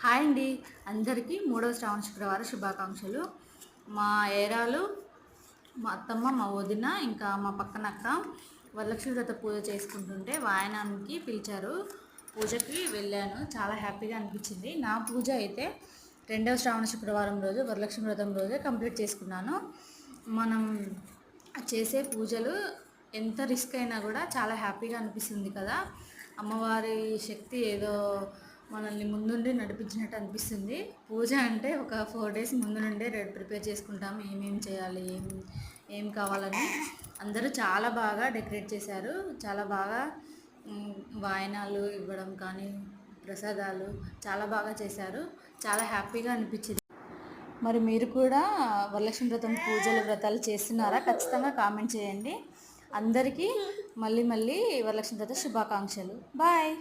Hi అండి, అందరికీ మూడవ శ్రావణ శుక్రవారం శుభాకాంక్షలు. మా ఏరాలు, మా అత్తమ్మ, మా వదిన, ఇంకా మా పక్కన అక్క వరలక్ష్మి వ్రత పూజ చేసుకుంటుంటే వాయనానికి పిలిచారు. పూజకి వెళ్ళాను. చాలా హ్యాపీగా అనిపించింది. నా పూజ అయితే రెండవ శ్రావణ శుక్రవారం రోజు వరలక్ష్మి వ్రతం రోజే కంప్లీట్ చేసుకున్నాను. మనం చేసే పూజలు ఎంత రిస్క్ అయినా కూడా చాలా హ్యాపీగా అనిపిస్తుంది కదా. అమ్మవారి శక్తి ఏదో మనల్ని ముందుండి నడిపించినట్టు అనిపిస్తుంది. పూజ అంటే ఒక 4 days ముందు నుండే ప్రిపేర్ చేసుకుంటాము, ఏమేమి చేయాలి, ఏం కావాలని. అందరూ చాలా బాగా డెకరేట్ చేశారు. చాలా బాగా వాయనాలు ఇవ్వడం కానీ, ప్రసాదాలు చాలా బాగా చేశారు. చాలా హ్యాపీగా అనిపించింది. మరి మీరు కూడా వరలక్ష్మి వ్రతం వ్రతాలు చేస్తున్నారా? ఖచ్చితంగా కామెంట్ చేయండి. అందరికీ మళ్ళీ వరలక్ష్మి వ్రత శుభాకాంక్షలు. బాయ్.